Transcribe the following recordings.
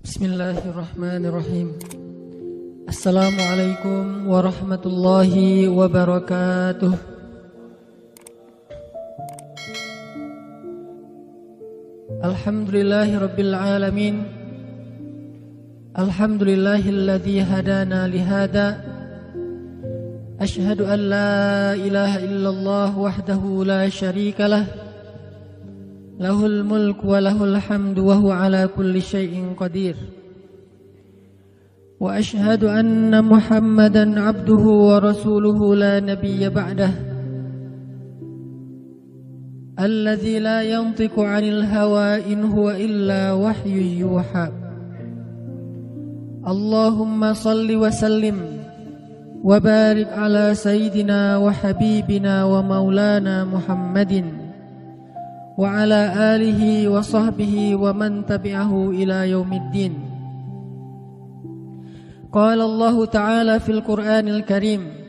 Bismillahirrahmanirrahim. Assalamualaikum warahmatullahi wabarakatuh. Alhamdulillahirabbil alamin. Alhamdulillahilladzi hadana lihada. Asyhadu an la ilaha illallah wahdahu la syarikalah. Lahul mulku wa lahul hamdu wa huwa ala kulli syai'in qadir. Wa asyhadu anna Muhammadan abduhu wa rasuluhu la nabiyya ba'dah. Alladzi la yantiqu 'anil hawa in huwa illa wahyu yuha. Allahumma salli wa sallim wa barik ala sayyidina wa habibina wa maulana Muhammadin wa ala alihi wa sahbihi wa man tabi'ahu ila yaumiddin. Qala Allah Ta'ala fil Qur'anil Karim.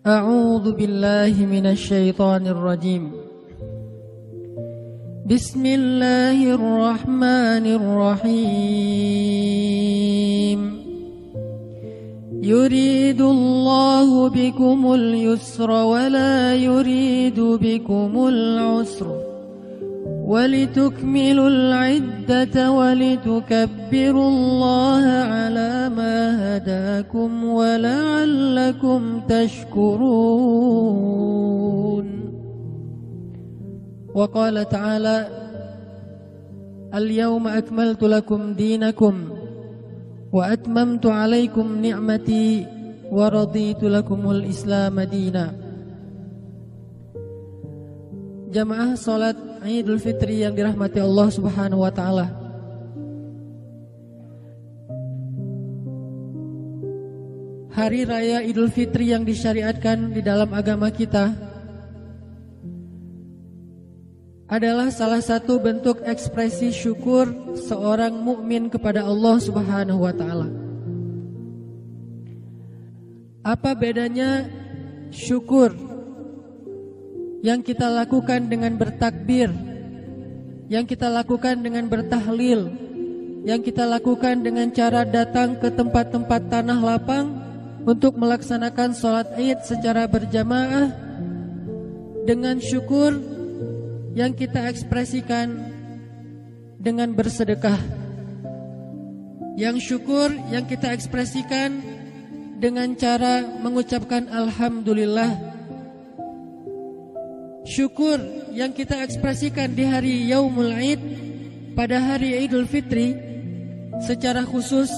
A'udzu billahi minasy syaithanir rajim. Bismillahirrahmanirrahim. يريد الله بكم اليسر ولا يريد بكم العسر ولتكملوا العدة ولتكبروا الله على ما هداكم ولعلكم تشكرون. وقال تعالى اليوم أكملت لكم دينكم wa atmamtu alaikum ni'mati wa raditu lakumul Islam madina. Jamaah salat Idul Fitri yang dirahmati Allah Subhanahu wa taala. Hari raya Idul Fitri yang disyariatkan di dalam agama kita adalah salah satu bentuk ekspresi syukur seorang mukmin kepada Allah Subhanahu wa taala. Apa bedanya syukur yang kita lakukan dengan bertakbir, yang kita lakukan dengan bertahlil, yang kita lakukan dengan cara datang ke tempat-tempat tanah lapang untuk melaksanakan sholat Id secara berjamaah, dengan syukur yang kita ekspresikan dengan bersedekah, yang syukur yang kita ekspresikan dengan cara mengucapkan alhamdulillah, syukur yang kita ekspresikan di hari Yaumul Id, pada hari Idul Fitri secara khusus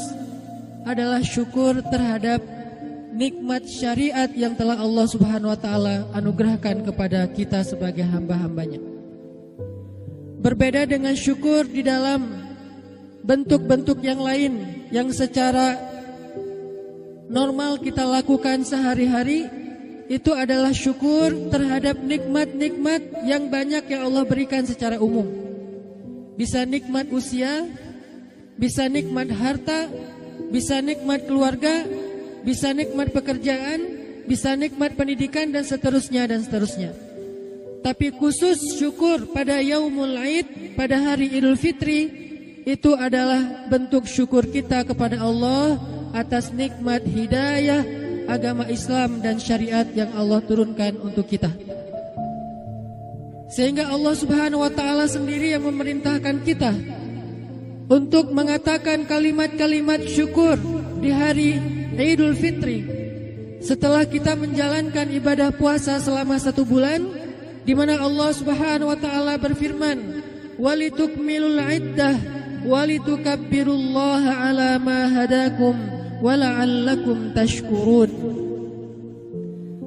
adalah syukur terhadap nikmat syariat yang telah Allah Subhanahu wa taala anugerahkan kepada kita sebagai hamba-hambanya. Berbeda dengan syukur di dalam bentuk-bentuk yang lain yang secara normal kita lakukan sehari-hari, itu adalah syukur terhadap nikmat-nikmat yang banyak yang Allah berikan secara umum. Bisa nikmat usia, bisa nikmat harta, bisa nikmat keluarga, bisa nikmat pekerjaan, bisa nikmat pendidikan, dan seterusnya dan seterusnya. Tapi khusus syukur pada Yaumul Id, pada hari Idul Fitri, itu adalah bentuk syukur kita kepada Allah atas nikmat hidayah agama Islam dan syariat yang Allah turunkan untuk kita. Sehingga Allah Subhanahu wa taala sendiri yang memerintahkan kita untuk mengatakan kalimat-kalimat syukur di hari Idul Fitri setelah kita menjalankan ibadah puasa selama 1 bulan, di mana Allah Subhanahu wa taala berfirman, "Walitukmilul iddah walitukabbirullaha ala ma hadakum wala'allakum tashkurun."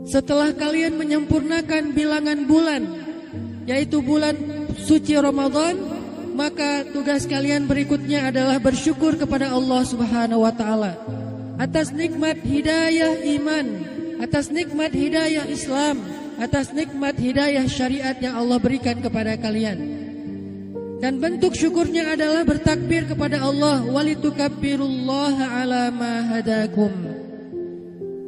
Setelah kalian menyempurnakan bilangan bulan, yaitu bulan suci Ramadan, maka tugas kalian berikutnya adalah bersyukur kepada Allah Subhanahu wa taala atas nikmat hidayah iman, atas nikmat hidayah Islam, atas nikmat hidayah syariat yang Allah berikan kepada kalian. Dan bentuk syukurnya adalah bertakbir kepada Allah, walitukabbirullaha ala ma hadakum.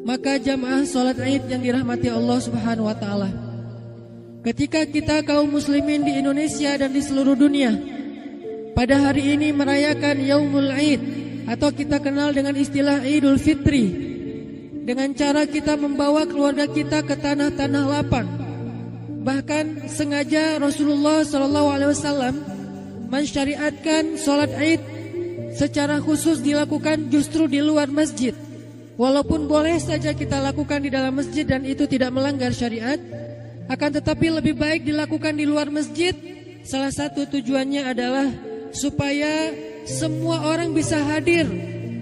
Maka jamaah salat Id yang dirahmati Allah Subhanahu wa taala, ketika kita kaum muslimin di Indonesia dan di seluruh dunia pada hari ini merayakan Yaumul Id atau kita kenal dengan istilah Idul Fitri, dengan cara kita membawa keluarga kita ke tanah-tanah lapang. Bahkan sengaja Rasulullah SAW mensyariatkan sholat Id secara khusus dilakukan justru di luar masjid. Walaupun boleh saja kita lakukan di dalam masjid dan itu tidak melanggar syariat, akan tetapi lebih baik dilakukan di luar masjid. Salah satu tujuannya adalah supaya semua orang bisa hadir,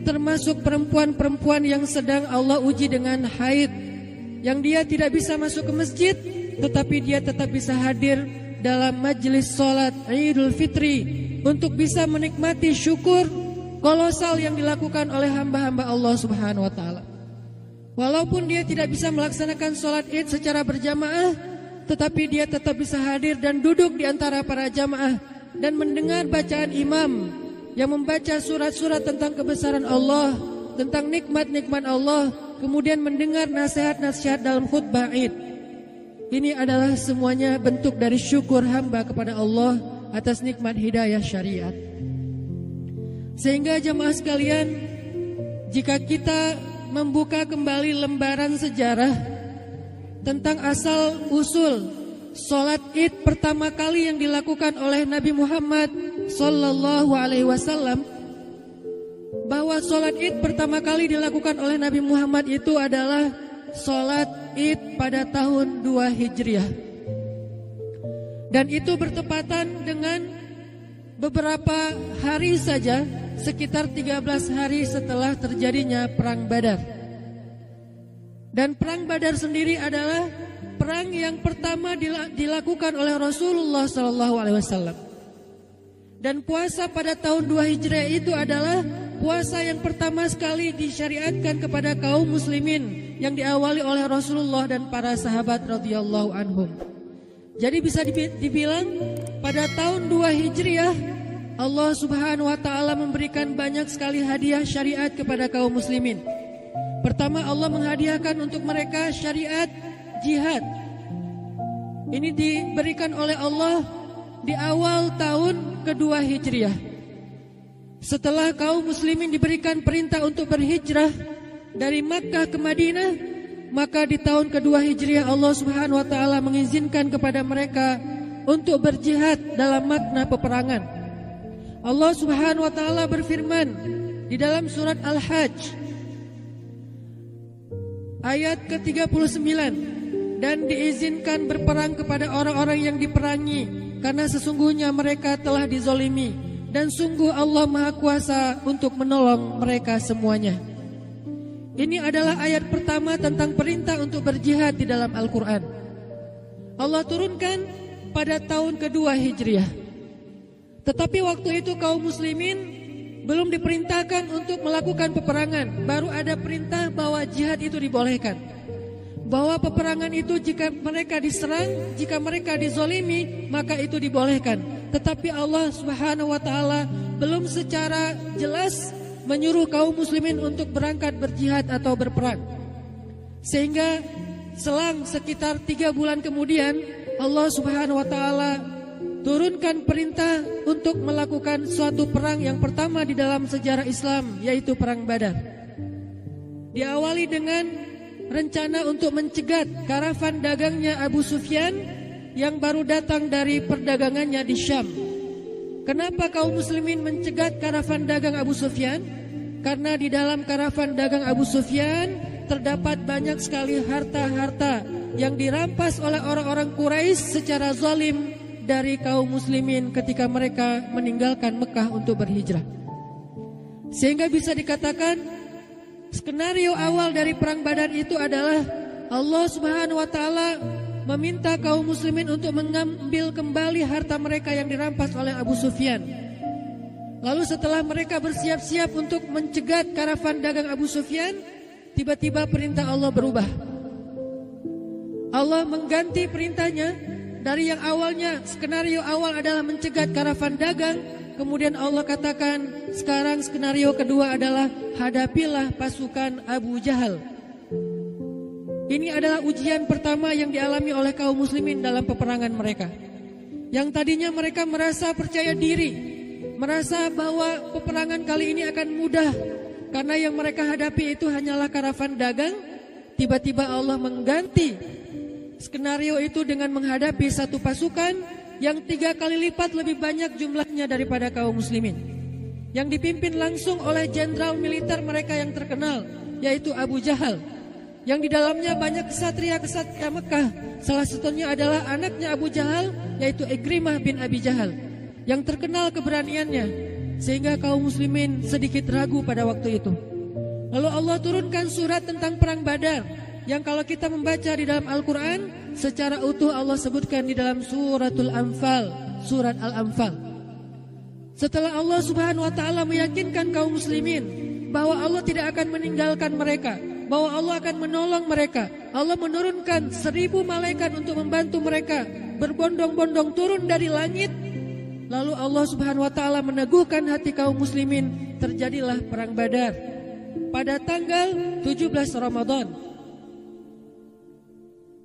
termasuk perempuan-perempuan yang sedang Allah uji dengan haid, yang dia tidak bisa masuk ke masjid, tetapi dia tetap bisa hadir dalam majelis sholat Idul Fitri untuk bisa menikmati syukur kolosal yang dilakukan oleh hamba-hamba Allah Subhanahu wa taala. Walaupun dia tidak bisa melaksanakan sholat Id secara berjamaah, tetapi dia tetap bisa hadir dan duduk di antara para jamaah dan mendengar bacaan imam yang membaca surat-surat tentang kebesaran Allah, tentang nikmat-nikmat Allah, kemudian mendengar nasihat-nasihat dalam khutbah Id. Ini adalah semuanya bentuk dari syukur hamba kepada Allah atas nikmat hidayah syariat. Sehingga jamaah sekalian, jika kita membuka kembali lembaran sejarah tentang asal usul sholat Id pertama kali yang dilakukan oleh Nabi Muhammad Sallallahu Alaihi Wasallam, bahwa sholat Id pertama kali dilakukan oleh Nabi Muhammad itu adalah sholat Id pada tahun 2 Hijriah. Dan itu bertepatan dengan beberapa hari saja, sekitar 13 hari setelah terjadinya Perang Badar. Dan Perang Badar sendiri adalah perang yang pertama dilakukan oleh Rasulullah SAW. Dan puasa pada tahun 2 Hijriah itu adalah puasa yang pertama sekali disyariatkan kepada kaum muslimin, yang diawali oleh Rasulullah dan para sahabat radhiyallahu anhum. Jadi bisa dibilang pada tahun 2 Hijriah Allah Subhanahu wa taala memberikan banyak sekali hadiah syariat kepada kaum muslimin. Pertama, Allah menghadiahkan untuk mereka syariat jihad. Ini diberikan oleh Allah di awal tahun kedua Hijriah. Setelah kaum muslimin diberikan perintah untuk berhijrah dari Makkah ke Madinah, maka di tahun kedua Hijriah Allah Subhanahu wa taala mengizinkan kepada mereka untuk berjihad dalam makna peperangan. Allah Subhanahu wa taala berfirman di dalam surat Al-Hajj ayat ke-39, dan diizinkan berperang kepada orang-orang yang diperangi, karena sesungguhnya mereka telah dizolimi, dan sungguh Allah Maha Kuasa untuk menolong mereka semuanya. Ini adalah ayat pertama tentang perintah untuk berjihad di dalam Al-Quran. Allah turunkan pada tahun kedua Hijriah. Tetapi waktu itu kaum muslimin belum diperintahkan untuk melakukan peperangan. Baru ada perintah bahwa jihad itu dibolehkan, bahwa peperangan itu jika mereka diserang, jika mereka dizolimi, maka itu dibolehkan. Tetapi Allah Subhanahu wa taala belum secara jelas menyuruh kaum muslimin untuk berangkat berjihad atau berperang. Sehingga selang sekitar 3 bulan kemudian Allah Subhanahu wa taala turunkan perintah untuk melakukan suatu perang yang pertama di dalam sejarah Islam, yaitu Perang Badar. Diawali dengan rencana untuk mencegat karavan dagangnya Abu Sufyan yang baru datang dari perdagangannya di Syam. Kenapa kaum muslimin mencegat karavan dagang Abu Sufyan? Karena di dalam karavan dagang Abu Sufyan terdapat banyak sekali harta-harta yang dirampas oleh orang-orang Quraisy secara zalim dari kaum muslimin ketika mereka meninggalkan Mekah untuk berhijrah. Sehingga bisa dikatakan skenario awal dari Perang Badar itu adalah Allah Subhanahu wa taala meminta kaum muslimin untuk mengambil kembali harta mereka yang dirampas oleh Abu Sufyan. Lalu setelah mereka bersiap-siap untuk mencegat karavan dagang Abu Sufyan, tiba-tiba perintah Allah berubah. Allah mengganti perintahnya Dari yang awalnya skenario awal adalah mencegat karavan dagang, kemudian Allah katakan sekarang skenario kedua adalah hadapilah pasukan Abu Jahal. Ini adalah ujian pertama yang dialami oleh kaum muslimin dalam peperangan mereka. Yang tadinya mereka merasa percaya diri, merasa bahwa peperangan kali ini akan mudah karena yang mereka hadapi itu hanyalah karavan dagang. Tiba-tiba Allah mengganti skenario itu dengan menghadapi satu pasukan yang 3 kali lipat lebih banyak jumlahnya daripada kaum muslimin, yang dipimpin langsung oleh jenderal militer mereka yang terkenal, yaitu Abu Jahal, yang di dalamnya banyak kesatria-kesatria Mekah. Salah satunya adalah anaknya Abu Jahal, yaitu Ikrimah bin Abi Jahal, yang terkenal keberaniannya, sehingga kaum muslimin sedikit ragu pada waktu itu. Lalu Allah turunkan surat tentang perang Badar, yang kalau kita membaca di dalam Al-Quran secara utuh Allah sebutkan di dalam suratul Anfal, surat Al-Anfal. Setelah Allah subhanahu wa ta'ala meyakinkan kaum muslimin bahwa Allah tidak akan meninggalkan mereka, bahwa Allah akan menolong mereka, Allah menurunkan 1000 malaikat untuk membantu mereka, berbondong-bondong turun dari langit. Lalu Allah subhanahu wa ta'ala meneguhkan hati kaum muslimin. Terjadilah perang Badar pada tanggal 17 Ramadan.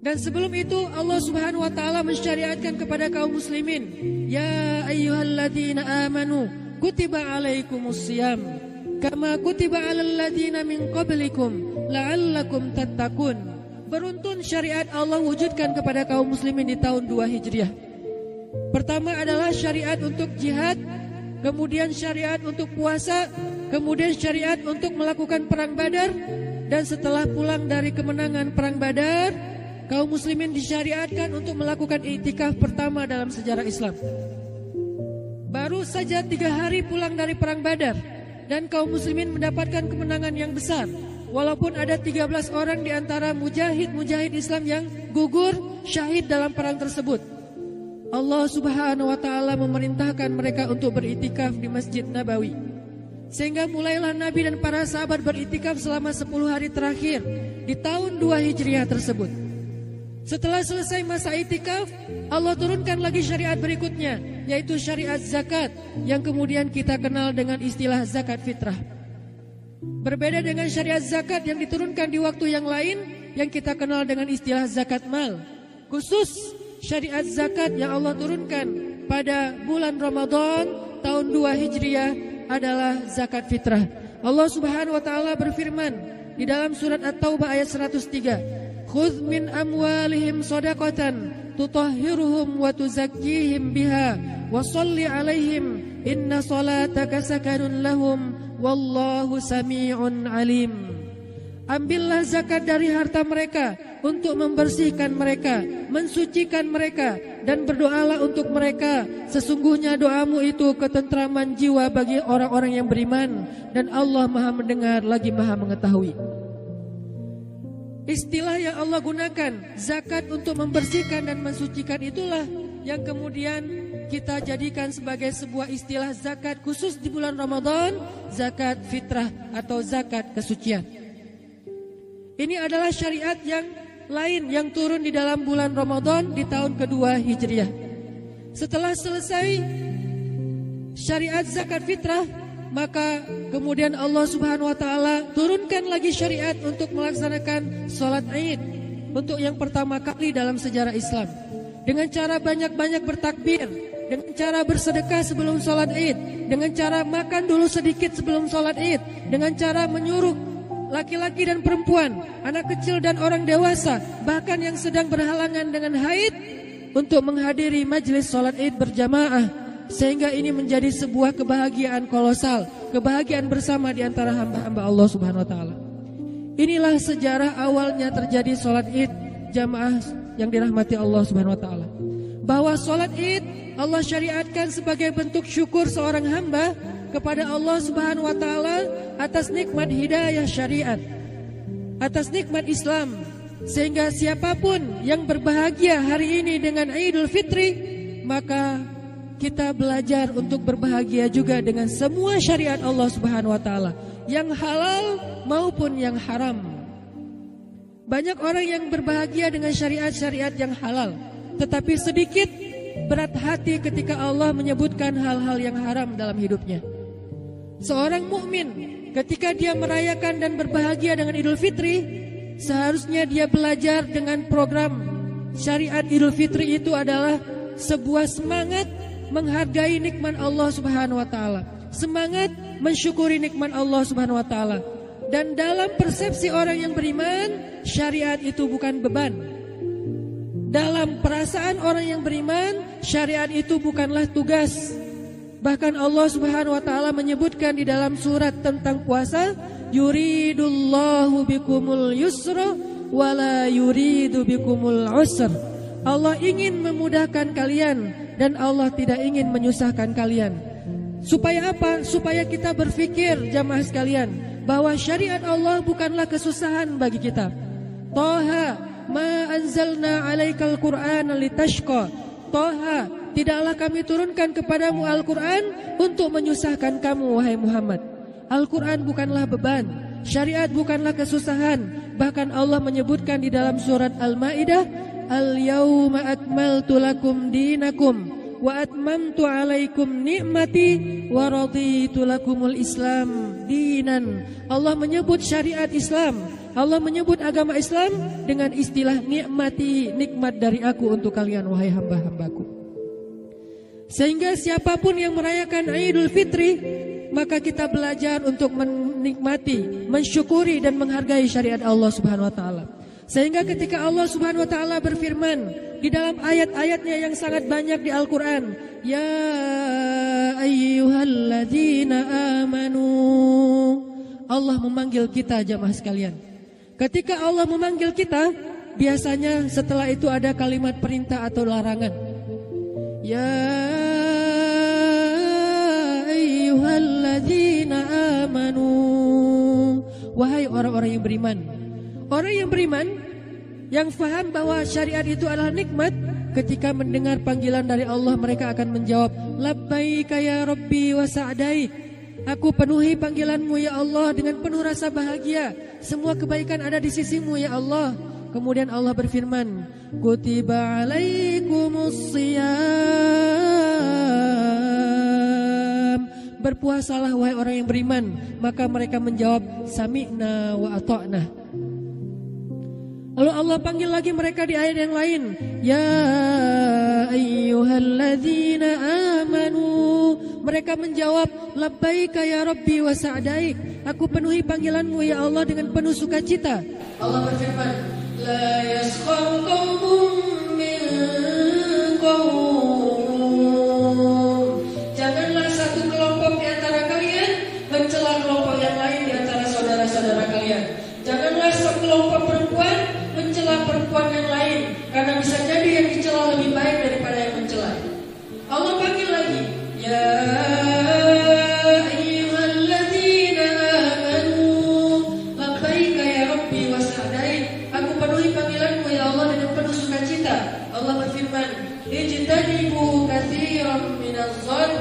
Dan sebelum itu Allah subhanahu wa ta'ala mensyariatkan kepada kaum muslimin, ya ayyuhalladzina amanu kutiba alaikumus siyam kama kutiba alal ladzina min qablikum la'allakum tattaqun. Beruntun syariat Allah wujudkan kepada kaum muslimin di tahun 2 Hijriah. Pertama adalah syariat untuk jihad, kemudian syariat untuk puasa, kemudian syariat untuk melakukan perang Badar. Dan setelah pulang dari kemenangan perang Badar, kaum muslimin disyariatkan untuk melakukan iktikaf pertama dalam sejarah Islam. Baru saja 3 hari pulang dari perang Badar, dan kaum muslimin mendapatkan kemenangan yang besar. Walaupun ada 13 orang di antara mujahid-mujahid Islam yang gugur syahid dalam perang tersebut, Allah subhanahu wa ta'ala memerintahkan mereka untuk beriktikaf di Masjid Nabawi. Sehingga mulailah Nabi dan para sahabat beriktikaf selama 10 hari terakhir di tahun 2 Hijriah tersebut. Setelah selesai masa iktikaf, Allah turunkan lagi syariat berikutnya, yaitu syariat zakat, yang kemudian kita kenal dengan istilah zakat fitrah. Berbeda dengan syariat zakat yang diturunkan di waktu yang lain, yang kita kenal dengan istilah zakat mal. Khusus syariat zakat yang Allah turunkan pada bulan Ramadan tahun 2 Hijriah adalah zakat fitrah. Allah subhanahu wa ta'ala berfirman di dalam surat At-Taubah ayat 103, khudh min amwalihim shadaqatan tutahhiruhum wa tuzakkihim biha wa shalli alaihim inna salataka sakanun lahum wallahu sami'un alim. Ambillah zakat dari harta mereka untuk membersihkan mereka, mensucikan mereka, dan berdoalah untuk mereka. Sesungguhnya doamu itu ketentraman jiwa bagi orang-orang yang beriman, dan Allah Maha mendengar lagi Maha mengetahui. Istilah yang Allah gunakan, zakat untuk membersihkan dan mensucikan, itulah yang kemudian kita jadikan sebagai sebuah istilah zakat khusus di bulan Ramadan, zakat fitrah atau zakat kesucian. Ini adalah syariat yang lain yang turun di dalam bulan Ramadan di tahun kedua Hijriah. Setelah selesai syariat zakat fitrah, maka kemudian Allah subhanahu wa ta'ala turunkan lagi syariat untuk melaksanakan sholat Id untuk yang pertama kali dalam sejarah Islam, dengan cara banyak-banyak bertakbir, dengan cara bersedekah sebelum sholat Id, dengan cara makan dulu sedikit sebelum sholat Id, dengan cara menyuruh laki-laki dan perempuan, anak kecil dan orang dewasa, bahkan yang sedang berhalangan dengan haid, untuk menghadiri majelis sholat Id berjamaah, sehingga ini menjadi sebuah kebahagiaan kolosal, kebahagiaan bersama di antara hamba-hamba Allah subhanahu wa ta'ala. Inilah sejarah awalnya terjadi sholat Id jamaah yang dirahmati Allah subhanahu wa ta'ala. Bahwa sholat Id Allah syariatkan sebagai bentuk syukur seorang hamba kepada Allah subhanahu wa ta'ala atas nikmat hidayah syariat, atas nikmat Islam, sehingga siapapun yang berbahagia hari ini dengan Idul Fitri, maka kita belajar untuk berbahagia juga dengan semua syariat Allah subhanahu wa ta'ala, yang halal maupun yang haram. Banyak orang yang berbahagia dengan syariat-syariat yang halal, tetapi sedikit berat hati ketika Allah menyebutkan hal-hal yang haram dalam hidupnya. Seorang mukmin ketika dia merayakan dan berbahagia dengan Idul Fitri, seharusnya dia belajar dengan program syariat Idul Fitri itu adalah sebuah semangat menghargai nikmat Allah Subhanahu wa taala, semangat mensyukuri nikmat Allah Subhanahu wa taala. Dan dalam persepsi orang yang beriman, syariat itu bukan beban. Dalam perasaan orang yang beriman, syariat itu bukanlah tugas. Bahkan Allah Subhanahu wa taala menyebutkan di dalam surat tentang puasa, yuridullahu bikumul yusra wala yuridu bikumul usra. Allah ingin memudahkan kalian dan Allah tidak ingin menyusahkan kalian. Supaya apa? Supaya kita berpikir jamaah sekalian bahwa syariat Allah bukanlah kesusahan bagi kita. Toha ma anzalna alaikal Qur'ana litashqa. Toha, tidaklah kami turunkan kepadamu Al-Quran untuk menyusahkan kamu wahai Muhammad. Al-Quran bukanlah beban, syariat bukanlah kesusahan. Bahkan Allah menyebutkan di dalam surat Al-Maidah, al-yawma akmaltu lakum dinakum wa atmamtu alaikum ni'mati wa raditu lakumul Islam dinan. Allah menyebut syariat Islam, Allah menyebut agama Islam dengan istilah nikmati, nikmat dari aku untuk kalian wahai hamba-hambaku. Sehingga siapapun yang merayakan Idul Fitri, maka kita belajar untuk menikmati, mensyukuri dan menghargai syariat Allah Subhanahu wa taala. Sehingga ketika Allah Subhanahu wa taala berfirman di dalam ayat-ayatnya yang sangat banyak di Al-Qur'an, ya ayyuhalladzina amanu. Allah memanggil kita jamaah sekalian. Ketika Allah memanggil kita, biasanya setelah itu ada kalimat perintah atau larangan. Ya ayyuhalladzina amanu. Wahai orang-orang yang beriman. Orang yang beriman yang faham bahwa syariat itu adalah nikmat, ketika mendengar panggilan dari Allah mereka akan menjawab, labbaika ya rabbi wa sa'daik. Aku penuhi panggilanmu ya Allah dengan penuh rasa bahagia. Semua kebaikan ada di sisimu ya Allah. Kemudian Allah berfirman, kutiba alaikumus siyam. Berpuasalah wahai orang yang beriman. Maka mereka menjawab, sami'na wa ata'na. Lalu Allah panggil lagi mereka di ayat yang lain, ya ayyuhalladzina amanu. Mereka menjawab, labbaika ya rabbi wa sa'daik. Aku penuhi panggilanmu ya Allah dengan penuh sukacita. Allah berfirman, la yaskhar qaumun min qaum. Janganlah satu kelompok di antara kalian mencela kelompok yang lain di antara saudara-saudara kalian. Janganlah sekelompok perempuan mencela perempuan yang lain, karena bisa jadi yang dicela lebih baik daripada yang mencela. Allah panggil lagi, ya ayyuhalladzina amanu labbaika ya rabbi wa sa'daik. Aku penuhi panggilanmu ya Allah dengan penuh sukacita. Allah berfirman, ijtanibu katsiran minadh-dhann.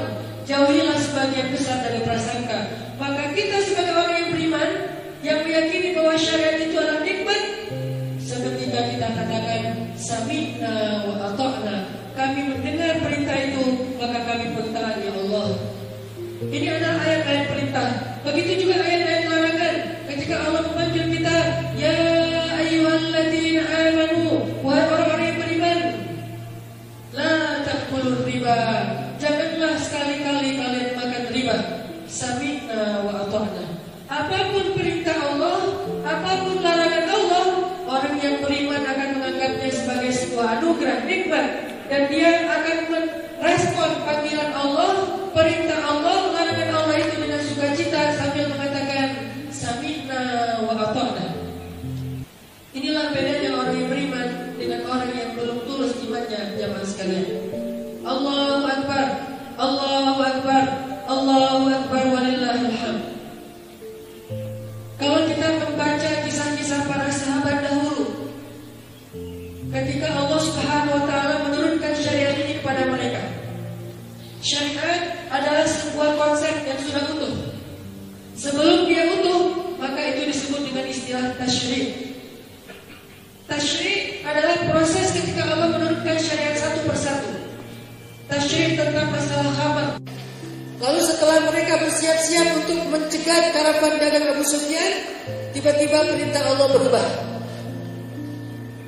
Jauhilah sebagian besar dari prasangka. Maka kita sebagai orang yang beriman, yang meyakini bahwa syariat itu adalah nikmat, seketika kita katakan sami'na wa ata'na. Kami mendengar perintah itu, maka kami pun taat ya Allah. Ini adalah ayat-ayat perintah. Begitu juga ayat-ayat larangan. Ketika Allah memanggil kita, ya ayyuhalladzina amanu, wahai orang-orang yang beriman, la ta'kulur riba. Janganlah sekali-kali kalian makan riba. Sami'na wa ata'na. Apapun perintah Allah, apapun larangan Allah, orang yang beriman akan menganggapnya sebagai sebuah anugerah, nikmat, dan dia akan merespon panggilan Allah, perintah Allah, larangan Allah itu dengan sukacita sambil mengatakan sami'na wa ata'na. Inilah bedanya orang yang beriman dengan orang yang belum tulus imannya jamaah sekalian. Allahu Akbar, Allahu Akbar, Allahu Akbar walillahil hamd. Kalau kita membaca kisah-kisah para sahabat dahulu, ketika Allah Subhanahu wa taala menurunkan syariat ini kepada mereka. Syariat adalah sebuah konsep yang sudah utuh. Sebelum dia utuh, maka itu disebut dengan istilah tasyri'. Tasyri' adalah proses ketika Allah menurunkan syariat tentang masalah khamar. Lalu setelah mereka bersiap-siap untuk mencegat karavan dagang Abu Sufyan, tiba-tiba perintah Allah berubah.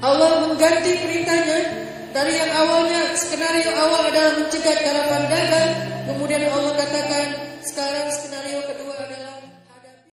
Allah mengganti perintahnya. Dari yang awalnya, skenario awal adalah mencegat karavan dagang, kemudian Allah katakan sekarang skenario kedua adalah